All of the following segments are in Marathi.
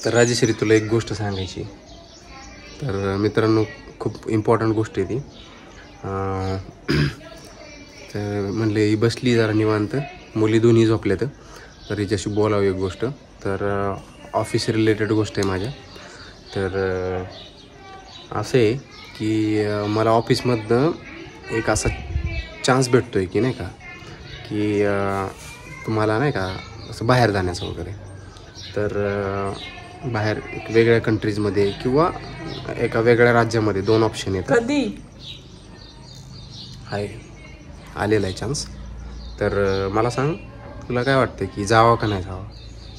तर राजेश्री तुला एक गोष्ट सांगायची. तर मित्रांनो खूप इम्पॉर्टंट गोष्ट आहे ती. तर म्हणले ही बसली जरा निवांत, मुली दोन्ही झोपल्यात, तर हिच्याशी बोलावं एक गोष्ट. तर ऑफिस रिलेटेड गोष्ट आहे माझ्या. तर असं आहे की मला ऑफिसमधनं एक असा चान्स भेटतो आहे की नाही का, की तुम्हाला नाही का असं बाहेर जाण्याचं वगैरे. तर बाहेर एक वेगळ्या कंट्रीजमध्ये किंवा एका वेगळ्या राज्यामध्ये 2 ऑप्शन आहेत. कधी आहे आलेला आहे चान्स. तर मला सांग, तुला काय वाटतं की जावं का नाही जावं?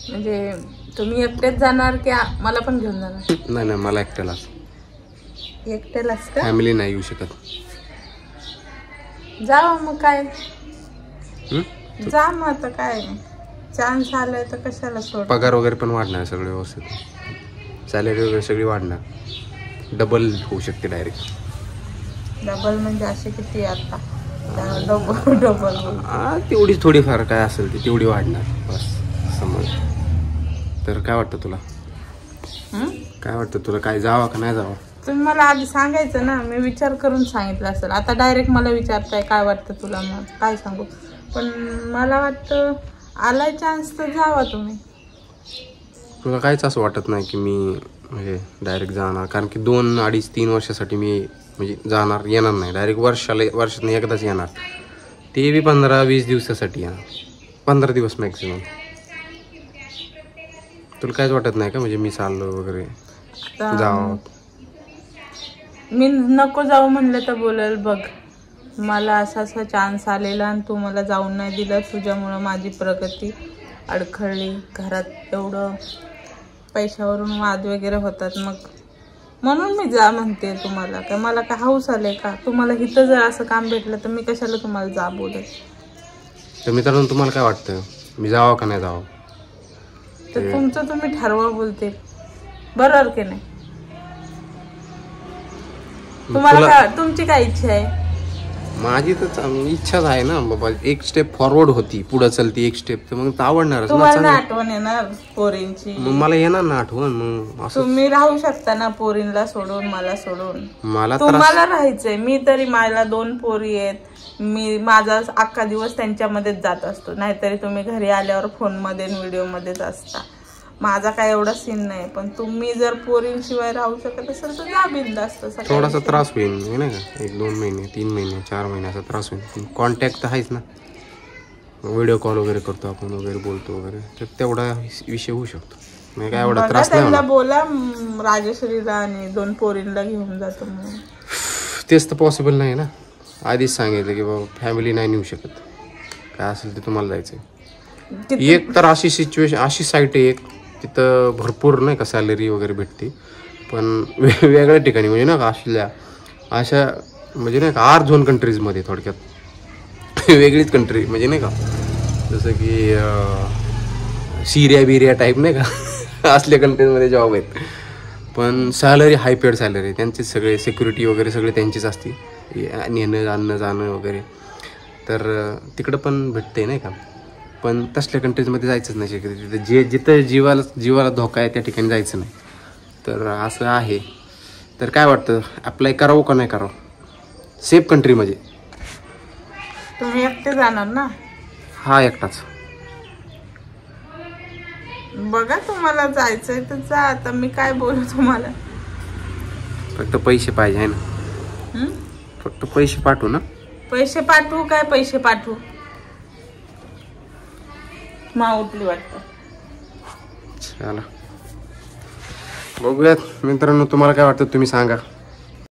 म्हणजे तुम्ही एकटेच जाणार की मला पण घेऊन जाणार? नाही नाही, मला एकट्यालाच. एकट्यालाच का? फॅमिली नाही येऊ शकत. जावं मग काय, जा मग. आता काय चान्स आलाय तर कशाला सोड. पगार वगैरे पण वाढणार, सगळे व्यवस्थित, सॅलरी वगैरे सगळी वाढणार, डबल होऊ शकते डायरेक्ट. डबल म्हणजे असे किती आता? डबल तेवढीच थोडीफार काय असेल ती तेवढी वाढणार बस, समज. तर काय वाटतं तुला? काय वाटतं तुला, काय जावं का नाही जावं? तुम्ही मला आधी सांगायचं ना, मी विचार करून सांगितलं असेल. आता डायरेक्ट मला विचारताय काय वाटतं तुला, मग काय सांगू. पण मला वाटतं आलाय चान्स तर जावा तुम्ही. तुला काहीच असं वाटत नाही की मी म्हणजे डायरेक्ट जाणार? कारण की 2, 2.5, 3 वर्षासाठी मी म्हणजे जाणार, येणार नाही डायरेक्ट. वर्षातून एकदाच येणार, ते बी 15-20 दिवसासाठी येणार, 15 दिवस मॅक्सिमम. तुला काहीच वाटत नाही का म्हणजे मी चाललो वगैरे जावं? मी नको जाऊ म्हणलं तर बोलेल बघ, मला असा चान्स आलेला आणि तू मला जाऊन नाही दिलं, तुझ्यामुळं माझी प्रगती अडखळली, घरात एवढं पैशावरून वाद वगैरे होतात, मग म्हणून मी जा म्हणते तुम्हाला. काय मला काय हाऊस आले का? तुम्हाला इथं जर असं काम भेटलं तर मी कशाला तुम्हाला जा बोलेल. तर मित्रांनो, तुम्हाला काय वाटतं, मी जावं का नाही जावं? तर तुमचं तुम्ही ठरवा बोलते, बरोबर की नाही? तुम्हाला काय, तुमची काय इच्छा आहे? माझी तर इच्छाच आहे ना बाबा, एक स्टेप फॉरवर्ड होती, पुढे चलती एक स्टेप, तर मग आवडणारच. तुम्हाला आठवण येणार पोरींची? मग मला येणार ना आठवण. मग तुम्ही राहू शकता ना पोरींला सोडून, मला सोडून? मला तुम्हाला राहायचंय. मी तरी, मला 2 पोरी आहेत, मी माझा अख्खा दिवस त्यांच्यामध्येच जात असतो. नाहीतरी तुम्ही घरी आल्यावर फोनमध्ये व्हिडिओ मध्येच असता. माझा काय एवढा सीन नाही. पण तुम्ही जर पोरींशिवाय राहू शकत असेल तर जा बिनधास्त. थोडासा त्रास होईल नाही का, 1-2 महिने, 3 महिने, 4 महिन्याचा त्रास होईल. पण कॉन्टॅक्ट तर आहेच ना, व्हिडिओ कॉल वगैरे करतो आपण, वगैरे बोलतो वगैरे, तर तेवढा विषय होऊ शकतो. म्हणजे काय एवढा त्रास नाही होणार. बोला राजेश्रीला आणि 2 पोरींला घेऊन जातो म्हणून. तेच तर पॉसिबल नाही ना. आधीच सांगितलं की बाबा फॅमिली नाही नेऊ शकत, काय असेल ते तुम्हाला जायचं. एक तर अशी सिच्युएशन, अशी साईट आहे एक, तिथं भरपूर नाही का सॅलरी वगैरे भेटते, पण वेगवेगळ्या ठिकाणी, म्हणजे ना का अशा म्हणजे नाही का R-झोन कंट्रीजमध्ये, थोडक्यात वेगळीच कंट्री, म्हणजे नाही का जसं की सिरिया टाईप नाही का असल्या कंट्रीजमध्ये जॉब आहेत. पण सॅलरी हाय पेड सॅलरी, त्यांचेच सगळे सिक्युरिटी वगैरे सगळे त्यांचीच असते, नेणं आणणं जाणं वगैरे. तर तिकडं पण भेटते नाही का. पण तसल्या कंट्रीजमध्ये जायचंच नाही शक्यतो. तिथं जिथं जीवाला धोका आहे त्या ठिकाणी जायचं नाही. तर असं आहे. तर काय वाटतं, अप्लाय करावं का नाही करावं सेफ कंट्रीमध्ये? तुम्ही एकटे जाणार ना? हा, एकटाच. बघा, तुम्हाला जायचंय तर जा. आता मी काय बोलू तुम्हाला? फक्त पैसे पाहिजे आहे ना? फक्त पैसे पाठवू ना? पैसे पाठवू काय? पैसे पाठवू मा उठली वाटतं. चला बघूयात मित्रांनो, तुम्हाला काय वाटतं तुम्ही सांगा.